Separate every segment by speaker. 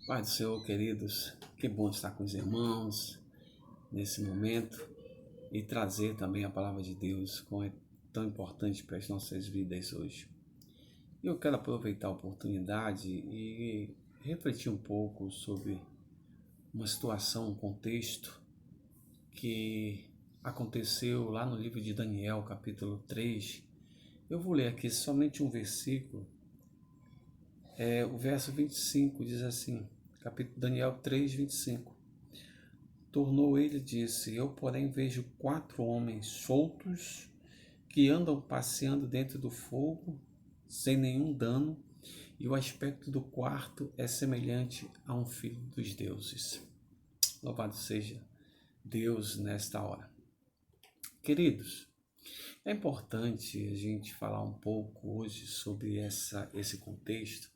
Speaker 1: Pai do Senhor, queridos, que bom estar com os irmãos nesse momento e trazer também a palavra de Deus, como é tão importante para as nossas vidas hoje. Eu quero aproveitar a oportunidade e refletir um pouco sobre uma situação, um contexto que aconteceu lá no livro de Daniel, capítulo 3. Eu vou ler aqui somente um versículo, o verso 25 diz assim, capítulo Daniel 3, 25. Tornou ele e disse: Eu, porém, vejo 4 homens soltos que andam passeando dentro do fogo, sem nenhum dano, e o aspecto do quarto é semelhante a um filho dos deuses. Louvado seja Deus nesta hora. Queridos, é importante a gente falar um pouco hoje sobre esse contexto,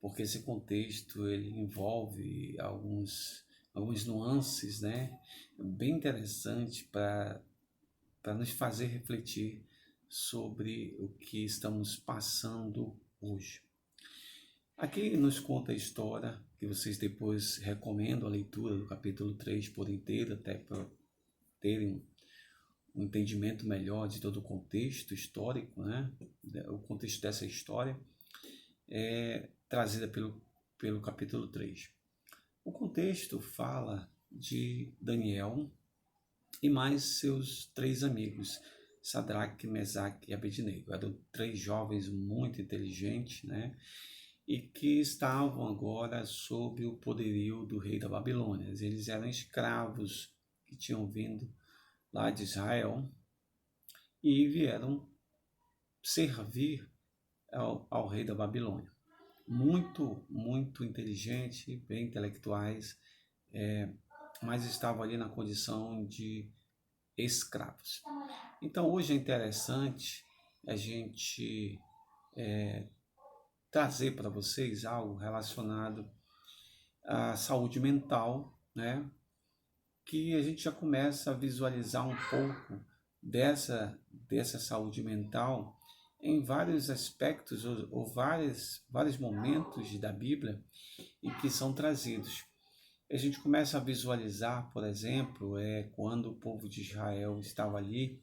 Speaker 1: porque esse contexto ele envolve alguns nuances, né, bem interessante para nos fazer refletir sobre o que estamos passando hoje. Aqui nos conta a história, que vocês depois recomendam a leitura do capítulo 3 por inteiro, até para terem um entendimento melhor de todo o contexto histórico, né? O contexto dessa história é trazida pelo capítulo 3. O contexto fala de Daniel e mais seus 3 amigos, Sadraque, Mesaque e Abednego. Eram 3 jovens muito inteligentes, né? E que estavam agora sob o poderio do rei da Babilônia. Eles eram escravos que tinham vindo lá de Israel e vieram servir ao rei da Babilônia. Muito inteligente, bem intelectuais, mas estavam ali na condição de escravos. Então hoje é interessante a gente trazer para vocês algo relacionado à saúde mental, né? Que a gente já começa a visualizar um pouco dessa saúde mental em vários aspectos ou vários momentos da Bíblia e que são trazidos. A gente começa a visualizar, por exemplo, quando o povo de Israel estava ali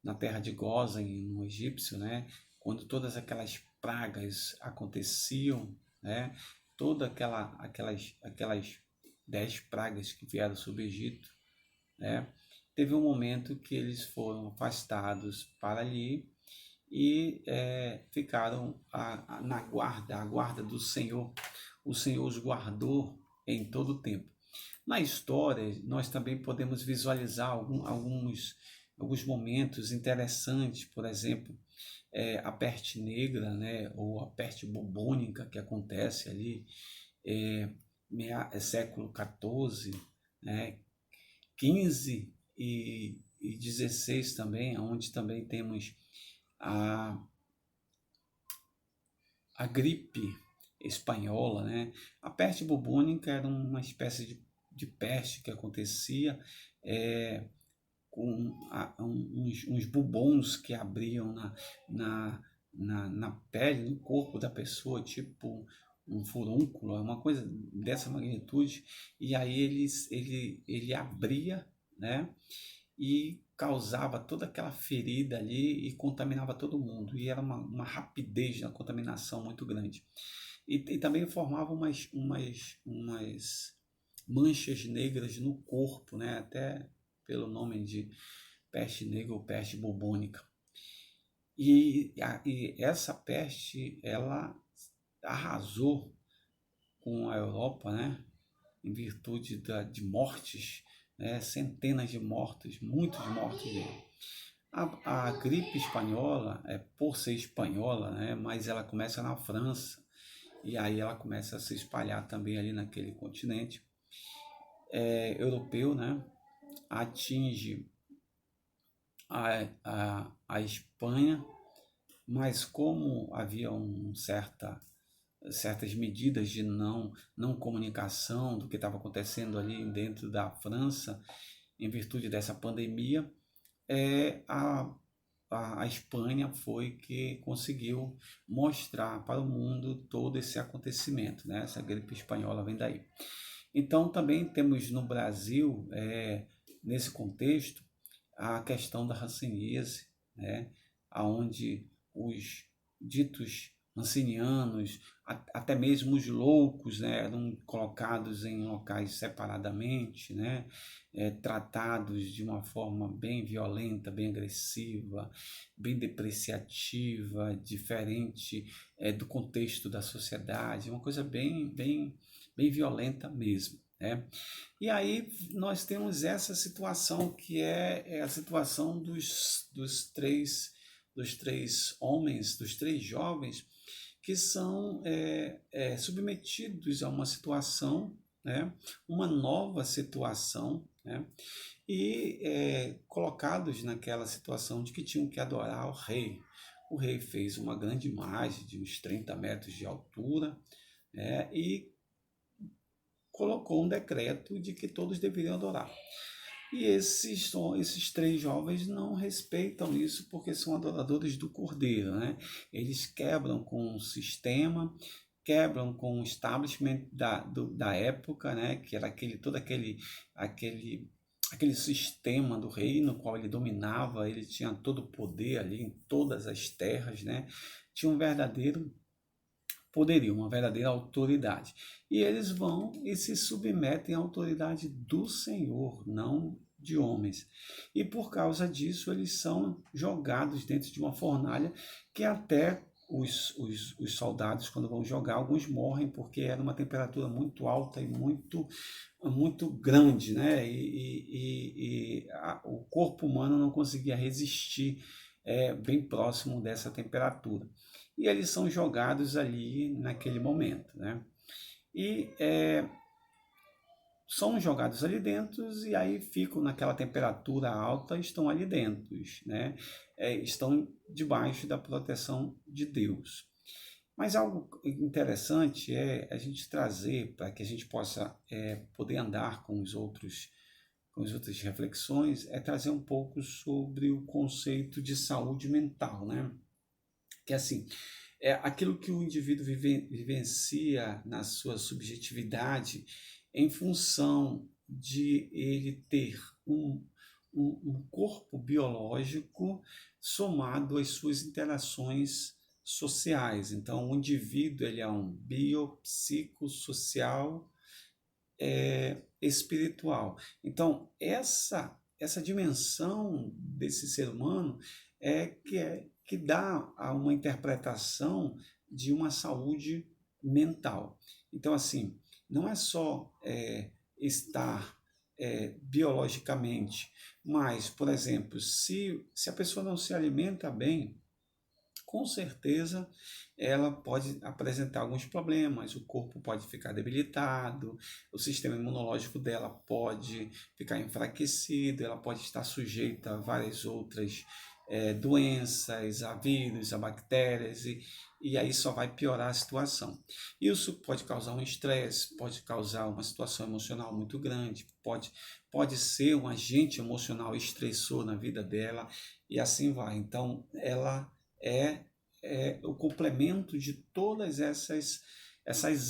Speaker 1: na terra de Gósen, no egípcio, né? Quando todas aquelas pragas aconteciam, né? Todas aquelas 10 pragas que vieram sobre o Egito, né? Teve um momento que eles foram afastados para ali e ficaram na guarda, a guarda do Senhor. O Senhor os guardou em todo o tempo. Na história, nós também podemos visualizar alguns momentos interessantes, por exemplo, a peste negra, né, ou a peste bubônica que acontece ali, século XIV, né, 15 e 16 também, onde também temos a, a gripe espanhola, né? A peste bubônica era uma espécie de peste que acontecia com uns bubons que abriam na pele, no corpo da pessoa, tipo um furúnculo, uma coisa dessa magnitude, e aí ele abria, né? E causava toda aquela ferida ali e contaminava todo mundo. E era uma rapidez na contaminação muito grande. E também formava umas manchas negras no corpo, né? Até pelo nome de peste negra ou peste bubônica. E essa peste, ela arrasou com a Europa, né? Em virtude de mortes, né? Centenas de mortos, muitos mortos mesmo. A gripe espanhola, por ser espanhola, né? Mas ela começa na França, e aí ela começa a se espalhar também ali naquele continente europeu, né? Atinge a Espanha, mas como havia certas medidas de não comunicação do que estava acontecendo ali dentro da França, em virtude dessa pandemia, a a Espanha foi que conseguiu mostrar para o mundo todo esse acontecimento, né? Essa gripe espanhola vem daí. Então, também temos no Brasil, nesse contexto, a questão da hanseníase, né? Onde os ditos rancinianos, até mesmo os loucos, né, eram colocados em locais separadamente, né, tratados de uma forma bem violenta, bem agressiva, bem depreciativa, diferente do contexto da sociedade, uma coisa bem violenta mesmo, né? E aí nós temos essa situação que é a situação dos três homens, dos três jovens que são submetidos a uma situação, né, uma nova situação, né, e colocados naquela situação de que tinham que adorar o rei. O rei fez uma grande imagem de uns 30 metros de altura, né, e colocou um decreto de que todos deveriam adorar. E esses três jovens não respeitam isso porque são adoradores do Cordeiro, né? Eles quebram com o sistema, quebram com o establishment da época, né? Que era aquele sistema do rei no qual ele dominava, ele tinha todo o poder ali em todas as terras, né? Tinha um verdadeiro poderio, uma verdadeira autoridade. E eles vão e se submetem à autoridade do Senhor, não de homens. E por causa disso, eles são jogados dentro de uma fornalha que até os soldados, quando vão jogar, alguns morrem porque era uma temperatura muito alta e muito grande, né? O corpo humano não conseguia resistir bem próximo dessa temperatura. E eles são jogados ali naquele momento, né? E são jogados ali dentro e aí ficam naquela temperatura alta, estão ali dentro, né? Estão debaixo da proteção de Deus. Mas algo interessante é a gente trazer para que a gente possa poder andar com as outras reflexões, é trazer um pouco sobre o conceito de saúde mental, né? Que assim, é aquilo que o indivíduo vivencia na sua subjetividade em função de ele ter um corpo biológico somado às suas interações sociais. Então, o indivíduo ele é um biopsicossocial espiritual. Então, essa dimensão desse ser humano que dá a uma interpretação de uma saúde mental. Então, assim, não é só estar biologicamente, mas, por exemplo, se a pessoa não se alimenta bem, com certeza ela pode apresentar alguns problemas, o corpo pode ficar debilitado, o sistema imunológico dela pode ficar enfraquecido, ela pode estar sujeita a várias outras doenças, a vírus, a bactérias, e aí só vai piorar a situação. Isso pode causar um estresse, pode causar uma situação emocional muito grande, pode ser um agente emocional estressor na vida dela, e assim vai. Então, ela é o complemento de todas essas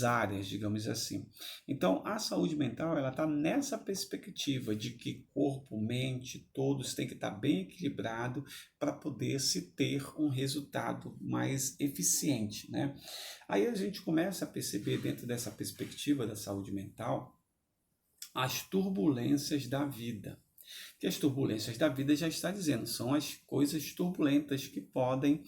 Speaker 1: áreas, digamos assim. Então, a saúde mental ela está nessa perspectiva de que corpo, mente, todos têm que estar bem equilibrado para poder se ter um resultado mais eficiente, né? Aí a gente começa a perceber dentro dessa perspectiva da saúde mental as turbulências da vida. Que as turbulências da vida já está dizendo, são as coisas turbulentas que podem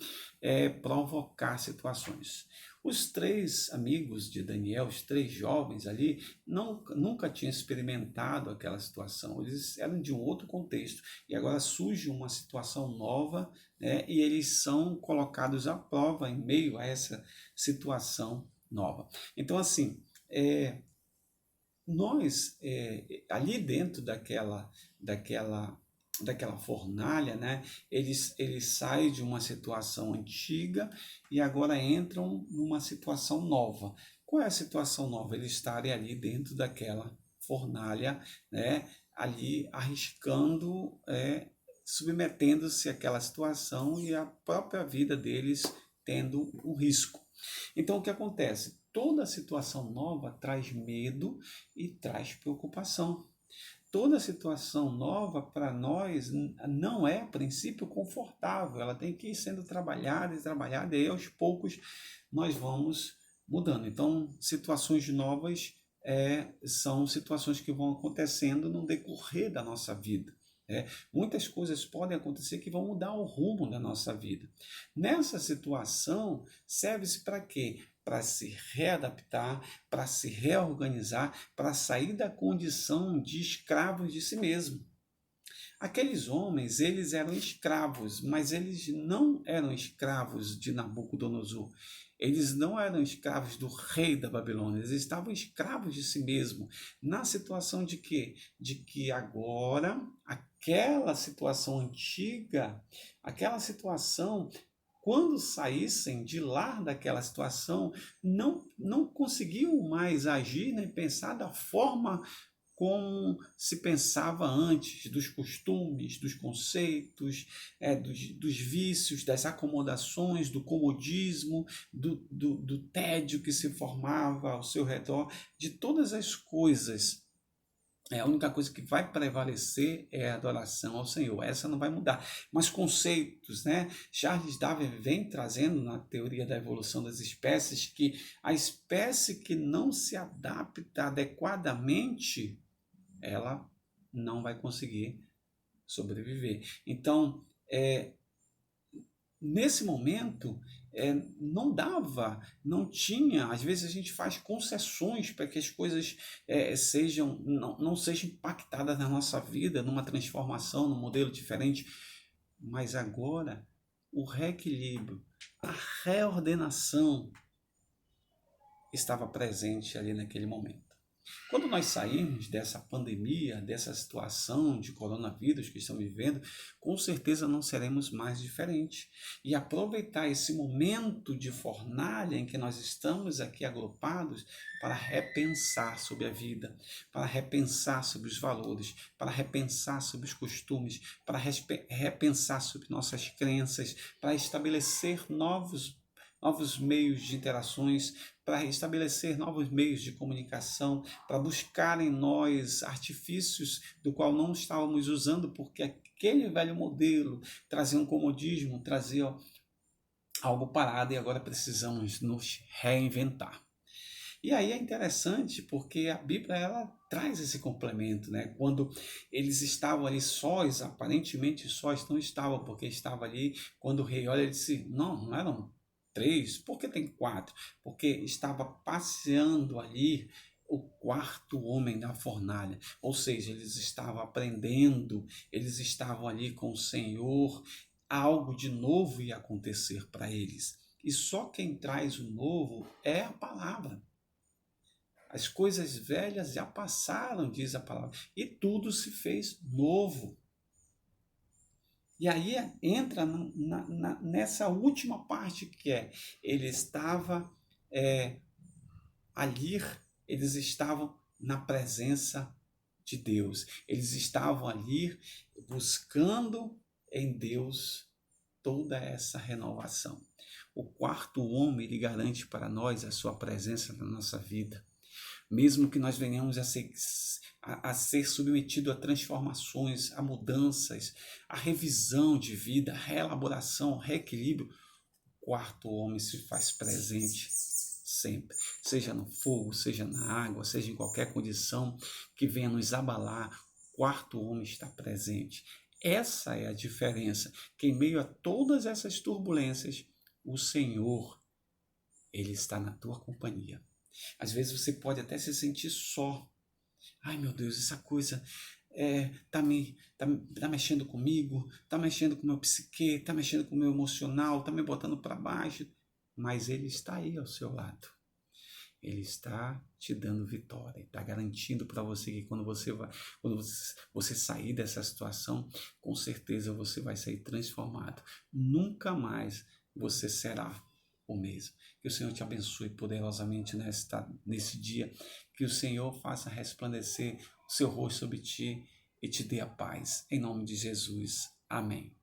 Speaker 1: provocar situações. Os três amigos de Daniel, os três jovens ali, nunca tinham experimentado aquela situação, eles eram de um outro contexto, e agora surge uma situação nova, né, e eles são colocados à prova em meio a essa situação nova. Então, assim, nós, ali dentro daquela fornalha, né, eles saem de uma situação antiga e agora entram numa situação nova. Qual é a situação nova? Eles estarem ali dentro daquela fornalha, né, ali arriscando submetendo-se àquela situação e a própria vida deles tendo um risco. Então, o que acontece? Toda situação nova traz medo e traz preocupação. Toda situação nova para nós não é, a princípio, confortável. Ela tem que ir sendo trabalhada e trabalhada, e aí aos poucos nós vamos mudando. Então, situações novas são situações que vão acontecendo no decorrer da nossa vida. Muitas coisas podem acontecer que vão mudar o rumo da nossa vida. Nessa situação, serve-se para quê? Para se readaptar, para se reorganizar, para sair da condição de escravos de si mesmo. Aqueles homens, eles eram escravos, mas eles não eram escravos de Nabucodonosor. Eles não eram escravos do rei da Babilônia, eles estavam escravos de si mesmo. Na situação de quê? De que agora, aquela situação antiga, aquela situação, quando saíssem de lá daquela situação, não conseguiam mais agir nem pensar da forma como se pensava antes, dos costumes, dos conceitos, dos vícios, das acomodações, do comodismo, do tédio que se formava ao seu redor, de todas as coisas. A única coisa que vai prevalecer é a adoração ao Senhor. Essa não vai mudar. Mas conceitos, né? Charles Darwin vem trazendo na teoria da evolução das espécies que a espécie que não se adapta adequadamente, ela não vai conseguir sobreviver. Então, nesse momento, não dava, não tinha. Às vezes a gente faz concessões para que as coisas não sejam impactadas na nossa vida, numa transformação, num modelo diferente. Mas agora, o reequilíbrio, a reordenação estava presente ali naquele momento. Quando nós sairmos dessa pandemia, dessa situação de coronavírus que estamos vivendo, com certeza não seremos mais diferentes. E aproveitar esse momento de fornalha em que nós estamos aqui agrupados para repensar sobre a vida, para repensar sobre os valores, para repensar sobre os costumes, para repensar sobre nossas crenças, para estabelecer novos meios de interações, para estabelecer novos meios de comunicação, para buscar em nós artifícios do qual não estávamos usando, porque aquele velho modelo trazia um comodismo, trazia algo parado, e agora precisamos nos reinventar. E aí é interessante porque a Bíblia ela traz esse complemento, né? Quando eles estavam ali sós, aparentemente sós, não estavam, porque estava ali, quando o rei olha, ele disse, não eram 3, por que tem 4? Porque estava passeando ali o quarto homem da fornalha, ou seja, eles estavam aprendendo, eles estavam ali com o Senhor, algo de novo ia acontecer para eles. E só quem traz o novo é a palavra. As coisas velhas já passaram, diz a palavra, e tudo se fez novo. E aí entra nessa última parte que ele estava ali, eles estavam na presença de Deus. Eles estavam ali buscando em Deus toda essa renovação. O quarto homem, ele garante para nós a sua presença na nossa vida. Mesmo que nós venhamos a ser submetido a transformações, a mudanças, a revisão de vida, a reelaboração, a reequilíbrio, o quarto homem se faz presente sempre, seja no fogo, seja na água, seja em qualquer condição que venha nos abalar, o quarto homem está presente. Essa é a diferença, que em meio a todas essas turbulências, o Senhor, Ele está na tua companhia. Às vezes você pode até se sentir só. Ai meu Deus, essa coisa tá mexendo comigo, tá mexendo com o meu psique, tá mexendo com o meu emocional, tá me botando para baixo. Mas Ele está aí ao seu lado. Ele está te dando vitória, está garantindo para você que quando você sair dessa situação, com certeza você vai sair transformado. Nunca mais você será o mesmo. Que o Senhor te abençoe poderosamente nesse dia. Que o Senhor faça resplandecer o seu rosto sobre ti e te dê a paz. Em nome de Jesus. Amém.